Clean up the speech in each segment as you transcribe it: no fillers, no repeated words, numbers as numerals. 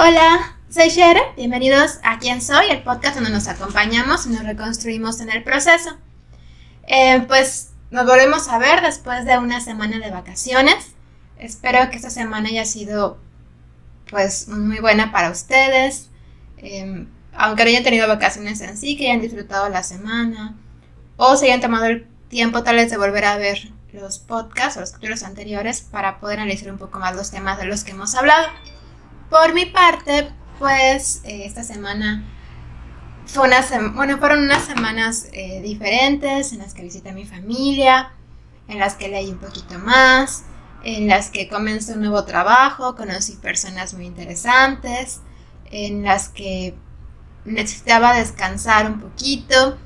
Hola, soy Shere, bienvenidos a Quién Soy, el podcast donde nos acompañamos y nos reconstruimos en el proceso. Pues nos volvemos a ver después de una semana de vacaciones. Espero que esta semana haya sido pues muy buena para ustedes, aunque no hayan tenido vacaciones en sí, que hayan disfrutado la semana o se hayan tomado el tiempo tal vez de volver a ver los podcasts o los capítulos anteriores para poder analizar un poco más los temas de los que hemos hablado. Por mi parte, pues esta semana fueron unas semanas diferentes en las que visité a mi familia, en las que leí un poquito más, en las que comencé un nuevo trabajo, conocí personas muy interesantes, en las que necesitaba descansar un poquito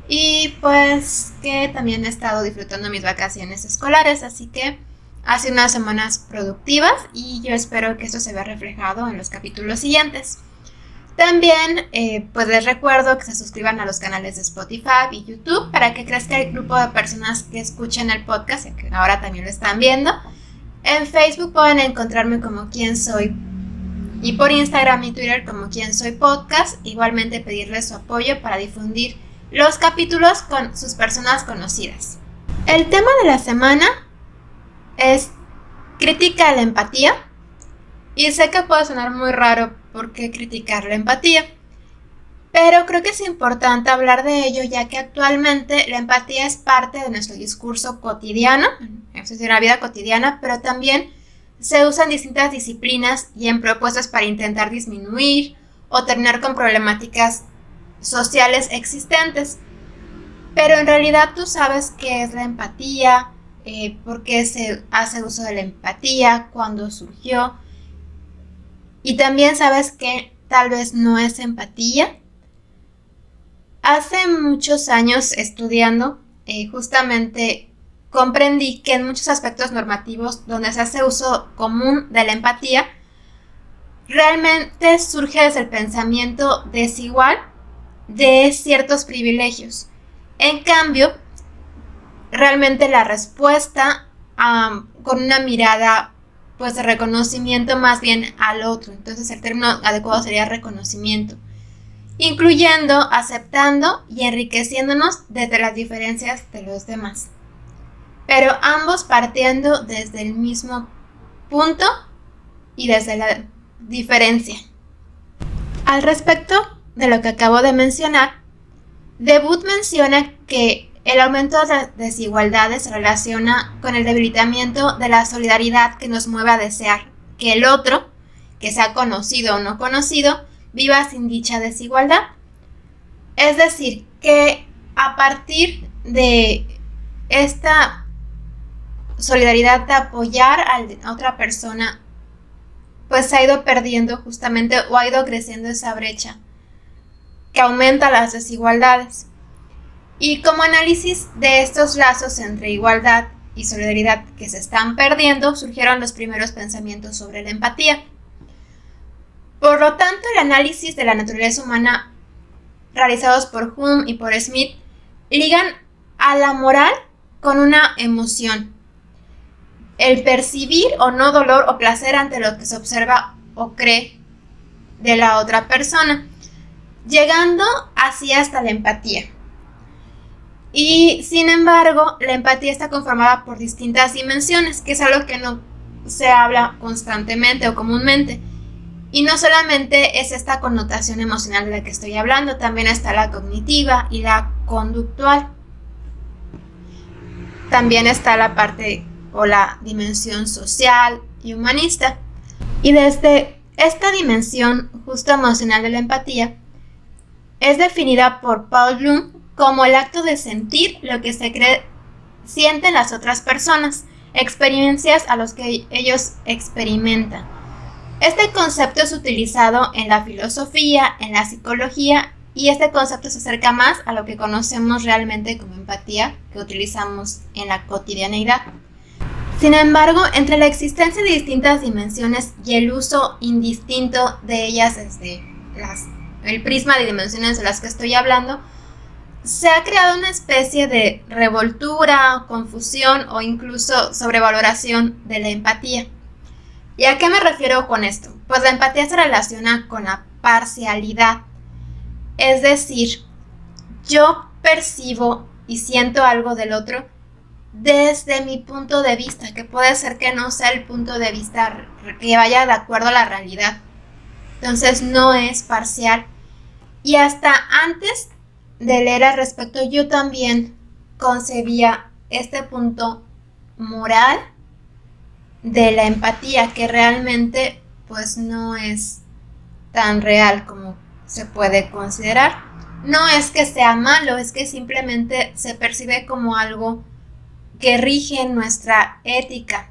y pues que también he estado disfrutando mis vacaciones escolares, así que ha sido unas semanas productivas y yo espero que esto se vea reflejado en los capítulos siguientes. También pues les recuerdo que se suscriban a los canales de Spotify y YouTube para que crezca el grupo de personas que escuchan el podcast y que ahora también lo están viendo. En Facebook pueden encontrarme como Quién Soy y por Instagram y Twitter como Quién Soy Podcast. Igualmente pedirles su apoyo para difundir los capítulos con sus personas conocidas. El tema de la semana es crítica a la empatía. Y sé que puede sonar muy raro por qué criticar la empatía, pero creo que es importante hablar de ello ya que actualmente la empatía es parte de nuestro discurso cotidiano, es decir, la vida cotidiana, pero también se usa en distintas disciplinas y en propuestas para intentar disminuir o terminar con problemáticas sociales existentes. Pero en realidad tú sabes qué es la empatía, por qué se hace uso de la empatía, cuándo surgió. Y también sabes que tal vez no es empatía. Hace muchos años estudiando, justamente comprendí que en muchos aspectos normativos donde se hace uso común de la empatía, realmente surge desde el pensamiento desigual de ciertos privilegios. En cambio, realmente la respuesta con una mirada pues de reconocimiento más bien al otro. Entonces el término adecuado sería reconocimiento, incluyendo, aceptando y enriqueciéndonos desde las diferencias de los demás, pero ambos partiendo desde el mismo punto y desde la diferencia. Al respecto de lo que acabo de mencionar, Debut menciona que el aumento de las desigualdades se relaciona con el debilitamiento de la solidaridad que nos mueve a desear que el otro, que sea conocido o no conocido, viva sin dicha desigualdad. Es decir, que a partir de esta solidaridad de apoyar a otra persona, pues se ha ido perdiendo justamente o ha ido creciendo esa brecha que aumenta las desigualdades. Y como análisis de estos lazos entre igualdad y solidaridad que se están perdiendo, surgieron los primeros pensamientos sobre la empatía. Por lo tanto, el análisis de la naturaleza humana realizados por Hume y por Smith ligan a la moral con una emoción, el percibir o no dolor o placer ante lo que se observa o cree de la otra persona, llegando así hasta la empatía. Y sin embargo, la empatía está conformada por distintas dimensiones, que es algo que no se habla constantemente o comúnmente. Y no solamente es esta connotación emocional de la que estoy hablando, también está la cognitiva y la conductual. También está la parte o la dimensión social y humanista. Y desde esta dimensión justo emocional de la empatía, es definida por Paul Bloom como el acto de sentir lo que sienten las otras personas, experiencias a los que ellos experimentan. Este concepto es utilizado en la filosofía, en la psicología, y este concepto se acerca más a lo que conocemos realmente como empatía, que utilizamos en la cotidianeidad. Sin embargo, entre la existencia de distintas dimensiones y el uso indistinto de ellas desde el prisma de dimensiones de las que estoy hablando, se ha creado una especie de revoltura, confusión o incluso sobrevaloración de la empatía. ¿Y a qué me refiero con esto? Pues la empatía se relaciona con la parcialidad. Es decir, yo percibo y siento algo del otro desde mi punto de vista, que puede ser que no sea el punto de vista que vaya de acuerdo a la realidad. Entonces no es parcial. Y hasta antes de leer al respecto, yo también concebía este punto moral de la empatía, que realmente pues no es tan real como se puede considerar. No es que sea malo, es que simplemente se percibe como algo que rige nuestra ética,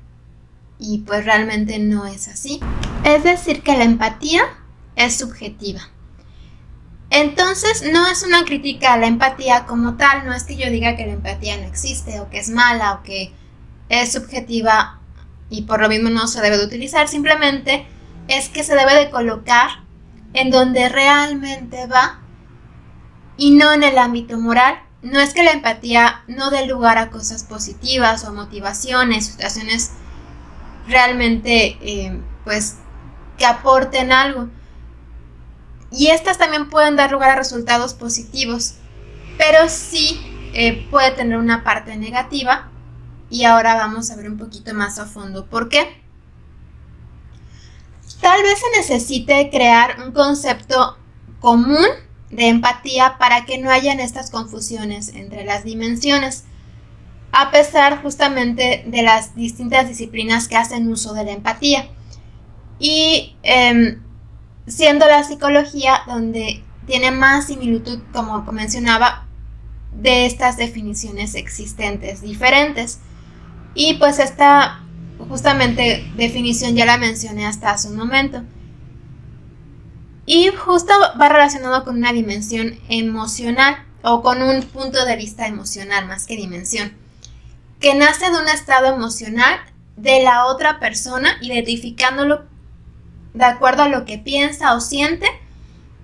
y pues realmente no es así. Es decir, que la empatía es subjetiva. Entonces no es una crítica a la empatía como tal, no es que yo diga que la empatía no existe o que es mala o que es subjetiva y por lo mismo no se debe de utilizar, simplemente es que se debe de colocar en donde realmente va y no en el ámbito moral. No es que la empatía no dé lugar a cosas positivas o motivaciones, situaciones realmente pues que aporten algo. Y estas también pueden dar lugar a resultados positivos, pero sí puede tener una parte negativa, y ahora vamos a ver un poquito más a fondo por qué. Tal vez se necesite crear un concepto común de empatía para que no hayan estas confusiones entre las dimensiones, a pesar justamente de las distintas disciplinas que hacen uso de la empatía. Y siendo la psicología donde tiene más similitud, como mencionaba, de estas definiciones existentes diferentes. Y pues esta justamente definición ya la mencioné hasta hace un momento. Y justo va relacionado con una dimensión emocional, o con un punto de vista emocional más que dimensión, que nace de un estado emocional de la otra persona, identificándolo de acuerdo a lo que piensa o siente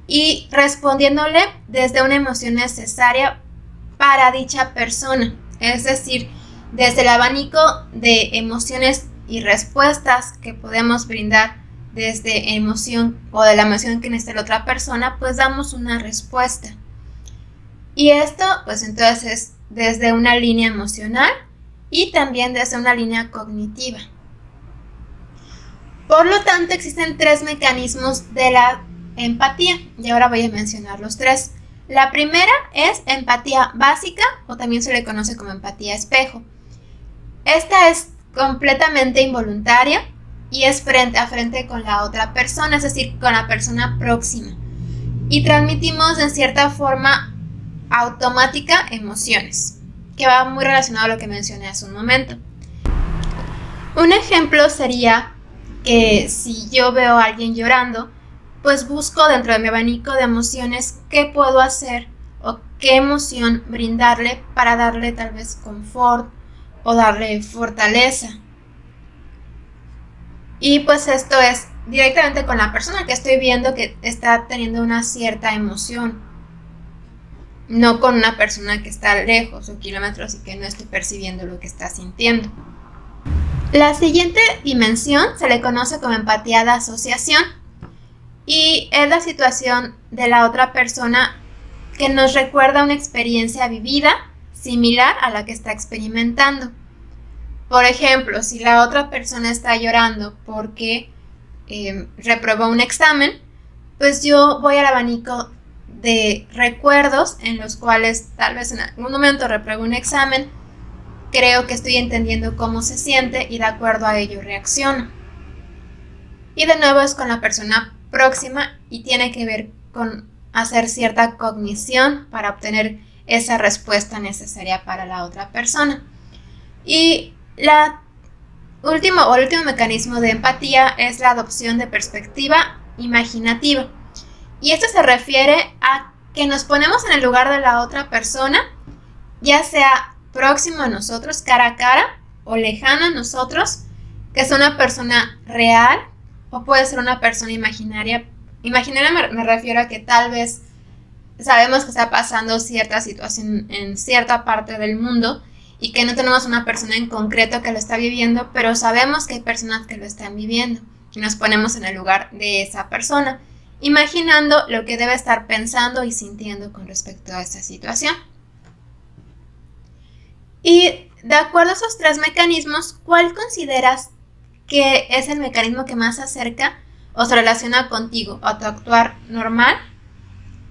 y respondiéndole desde una emoción necesaria para dicha persona. Es decir, desde el abanico de emociones y respuestas que podemos brindar desde emoción o de la emoción que necesita la otra persona, pues damos una respuesta. Y esto pues entonces es desde una línea emocional y también desde una línea cognitiva. Por lo tanto, existen 3 mecanismos de la empatía, y ahora voy a mencionar los 3. La primera es empatía básica, o también se le conoce como empatía espejo. Esta es completamente involuntaria y es frente a frente con la otra persona, es decir, con la persona próxima. Y transmitimos de cierta forma automática emociones, que va muy relacionado a lo que mencioné hace un momento. Un ejemplo sería que si yo veo a alguien llorando, pues busco dentro de mi abanico de emociones qué puedo hacer o qué emoción brindarle para darle tal vez confort o darle fortaleza. Y pues esto es directamente con la persona que estoy viendo que está teniendo una cierta emoción, no con una persona que está lejos o kilómetros y que no estoy percibiendo lo que está sintiendo. La siguiente dimensión se le conoce como empatía de asociación, y es la situación de la otra persona que nos recuerda una experiencia vivida similar a la que está experimentando. Por ejemplo, si la otra persona está llorando porque reprobó un examen, pues yo voy al abanico de recuerdos en los cuales tal vez en algún momento reprobé un examen, creo que estoy entendiendo cómo se siente y de acuerdo a ello reacciono. Y de nuevo es con la persona próxima y tiene que ver con hacer cierta cognición para obtener esa respuesta necesaria para la otra persona. Y el último mecanismo de empatía es la adopción de perspectiva imaginativa. Y esto se refiere a que nos ponemos en el lugar de la otra persona, ya sea próximo a nosotros, cara a cara, o lejano a nosotros, que es una persona real o puede ser una persona imaginaria. Imaginaria me refiero a que tal vez sabemos que está pasando cierta situación en cierta parte del mundo y que no tenemos una persona en concreto que lo está viviendo, pero sabemos que hay personas que lo están viviendo. y nos ponemos en el lugar de esa persona, imaginando lo que debe estar pensando y sintiendo con respecto a esa situación. Y de acuerdo a esos 3 mecanismos, ¿cuál consideras que es el mecanismo que más se acerca o se relaciona contigo, a tu actuar normal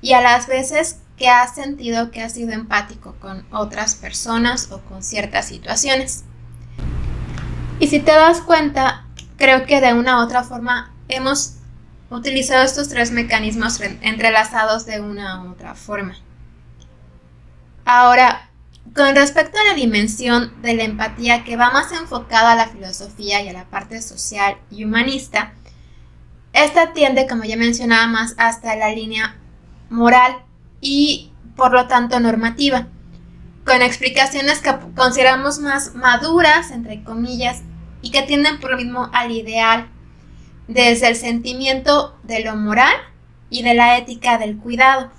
y a las veces que has sentido que has sido empático con otras personas o con ciertas situaciones? Y si te das cuenta, creo que de una u otra forma hemos utilizado estos 3 mecanismos entrelazados de una u otra forma. Ahora, con respecto a la dimensión de la empatía que va más enfocada a la filosofía y a la parte social y humanista, esta tiende, como ya mencionaba, más hasta la línea moral y por lo tanto normativa, con explicaciones que consideramos más maduras, entre comillas, y que tienden por lo mismo al ideal, desde el sentimiento de lo moral y de la ética del cuidado.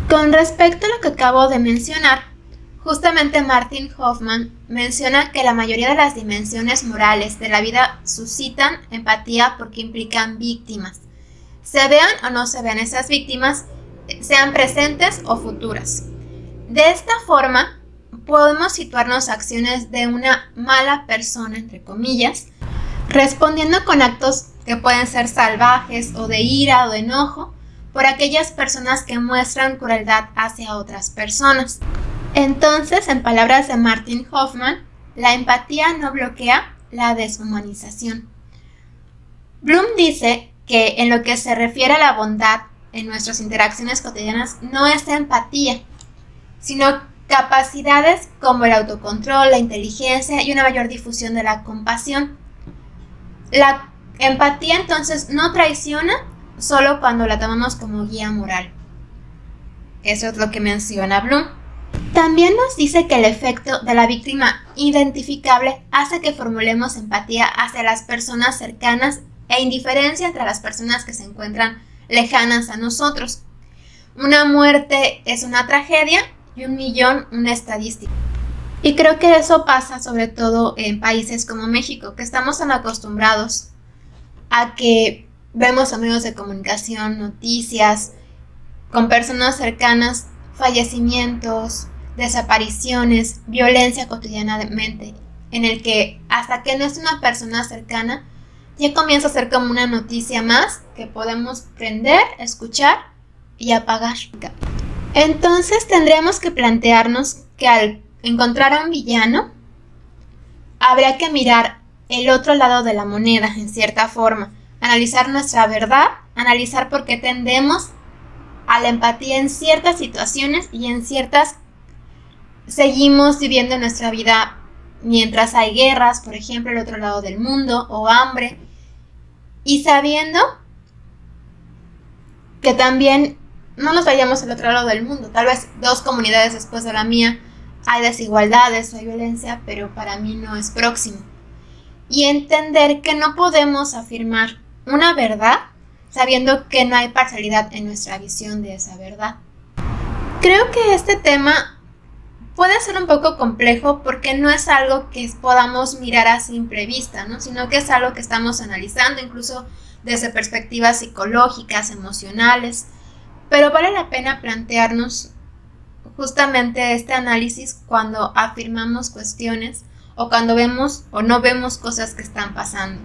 Con respecto a lo que acabo de mencionar, justamente Martin Hoffman menciona que la mayoría de las dimensiones morales de la vida suscitan empatía porque implican víctimas. Se vean o no se vean esas víctimas, sean presentes o futuras. De esta forma, podemos situarnos a acciones de una mala persona, entre comillas, respondiendo con actos que pueden ser salvajes o de ira o de enojo por aquellas personas que muestran crueldad hacia otras personas. Entonces, en palabras de Martin Hoffman, la empatía no bloquea la deshumanización. Bloom dice que en lo que se refiere a la bondad en nuestras interacciones cotidianas no es empatía, sino capacidades como el autocontrol, la inteligencia y una mayor difusión de la compasión. La empatía entonces no traiciona solo cuando la tomamos como guía moral. Eso es lo que menciona Bloom. También nos dice que el efecto de la víctima identificable hace que formulemos empatía hacia las personas cercanas e indiferencia entre las personas que se encuentran lejanas a nosotros. Una muerte es una tragedia y 1.000.000 una estadística. Y creo que eso pasa sobre todo en países como México, que estamos tan acostumbrados a que vemos a medios de comunicación, noticias, con personas cercanas, fallecimientos, desapariciones, violencia cotidianamente, en el que hasta que no es una persona cercana, ya comienza a ser como una noticia más que podemos prender, escuchar y apagar. Entonces tendríamos que plantearnos que al encontrar a un villano, habría que mirar el otro lado de la moneda en cierta forma, analizar nuestra verdad, analizar por qué tendemos a la empatía en ciertas situaciones y en ciertas seguimos viviendo nuestra vida mientras hay guerras, por ejemplo, al otro lado del mundo, o hambre, y sabiendo que también no nos vayamos al otro lado del mundo. Tal vez 2 comunidades después de la mía hay desigualdades, hay violencia, pero para mí no es próximo. Y entender que no podemos afirmar una verdad sabiendo que no hay parcialidad en nuestra visión de esa verdad. Creo que este tema puede ser un poco complejo porque no es algo que podamos mirar a simple vista, ¿no? Sino que es algo que estamos analizando incluso desde perspectivas psicológicas, emocionales, pero vale la pena plantearnos justamente este análisis cuando afirmamos cuestiones o cuando vemos o no vemos cosas que están pasando.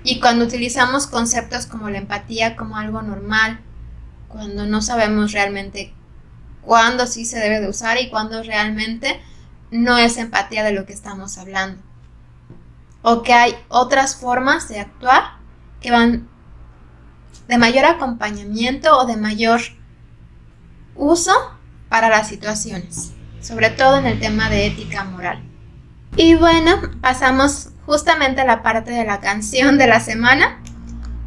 Y cuando utilizamos conceptos como la empatía como algo normal, cuando no sabemos realmente cuándo sí se debe de usar y cuándo realmente no es empatía de lo que estamos hablando. O que hay otras formas de actuar que van de mayor acompañamiento o de mayor uso para las situaciones, sobre todo en el tema de ética moral. Y bueno, pasamos justamente a la parte de la canción de la semana.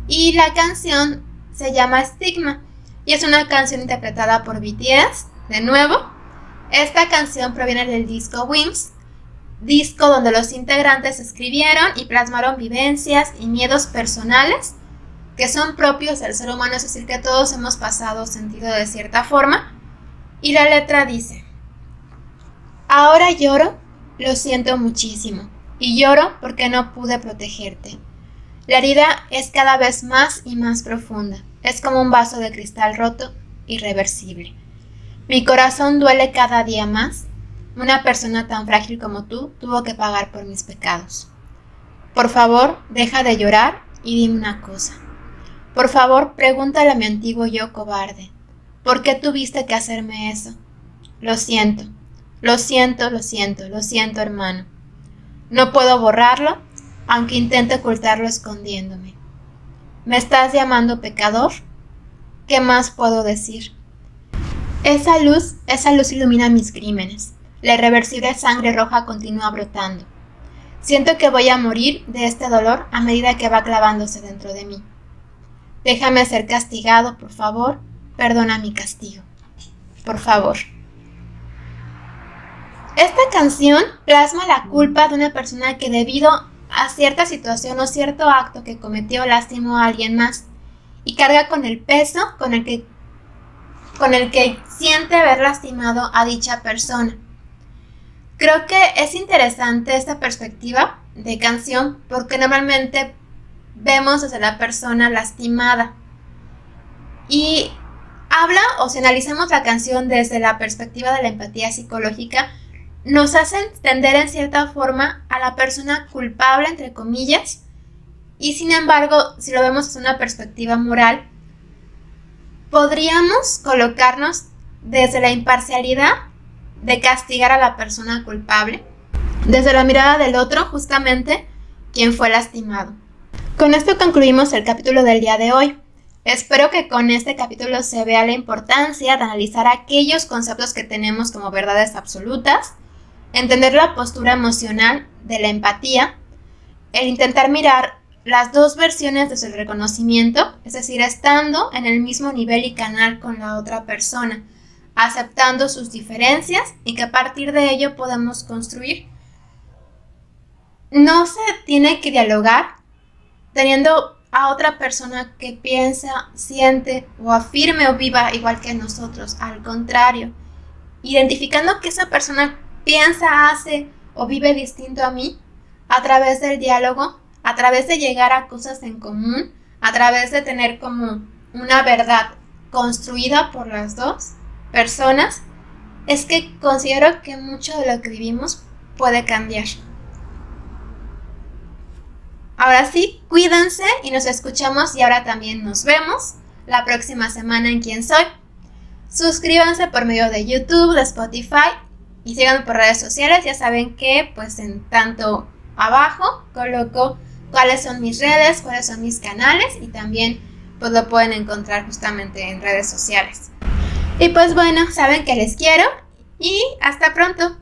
Y la canción se llama Stigma y es una canción interpretada por BTS. De nuevo, esta canción proviene del disco Wings, disco donde los integrantes escribieron y plasmaron vivencias y miedos personales que son propios del ser humano, es decir, que todos hemos pasado sentido de cierta forma. Y la letra dice: ahora lloro, lo siento muchísimo, y lloro porque no pude protegerte. La herida es cada vez más y más profunda. Es como un vaso de cristal roto, irreversible. Mi corazón duele cada día más. Una persona tan frágil como tú tuvo que pagar por mis pecados. Por favor, deja de llorar y dime una cosa. Por favor, pregúntale a mi antiguo yo cobarde. ¿Por qué tuviste que hacerme eso? Lo siento, lo siento, lo siento, lo siento, hermano. No puedo borrarlo, aunque intente ocultarlo escondiéndome. ¿Me estás llamando pecador? ¿Qué más puedo decir? Esa luz ilumina mis crímenes. La irreversible sangre roja continúa brotando. Siento que voy a morir de este dolor a medida que va clavándose dentro de mí. Déjame ser castigado, por favor. Perdona mi castigo. Por favor. Esta canción plasma la culpa de una persona que debido a cierta situación o cierto acto que cometió lastimó a alguien más y carga con el peso con el que siente haber lastimado a dicha persona. Creo que es interesante esta perspectiva de canción porque normalmente vemos desde la persona lastimada y habla, o si analizamos la canción desde la perspectiva de la empatía psicológica, nos hace entender en cierta forma a la persona culpable, entre comillas, y sin embargo, si lo vemos desde una perspectiva moral, podríamos colocarnos desde la imparcialidad de castigar a la persona culpable, desde la mirada del otro, justamente, quien fue lastimado. Con esto concluimos el capítulo del día de hoy. Espero que con este capítulo se vea la importancia de analizar aquellos conceptos que tenemos como verdades absolutas, entender la postura emocional de la empatía, el intentar mirar las dos versiones desde el reconocimiento, es decir, estando en el mismo nivel y canal con la otra persona, aceptando sus diferencias y que a partir de ello podemos construir. No se tiene que dialogar teniendo a otra persona que piensa, siente o afirme o viva igual que nosotros. Al contrario, identificando que esa persona piensa, hace o vive distinto a mí, a través del diálogo, a través de llegar a cosas en común, a través de tener como una verdad construida por las dos personas, es que considero que mucho de lo que vivimos puede cambiar. Ahora sí, cuídense y nos escuchamos y ahora también nos vemos la próxima semana en Quién Soy. Suscríbanse por medio de YouTube, de Spotify y síganme por redes sociales. Ya saben que pues en tanto abajo coloco cuáles son mis redes, cuáles son mis canales y también pues lo pueden encontrar justamente en redes sociales. Y pues bueno, saben que les quiero y hasta pronto.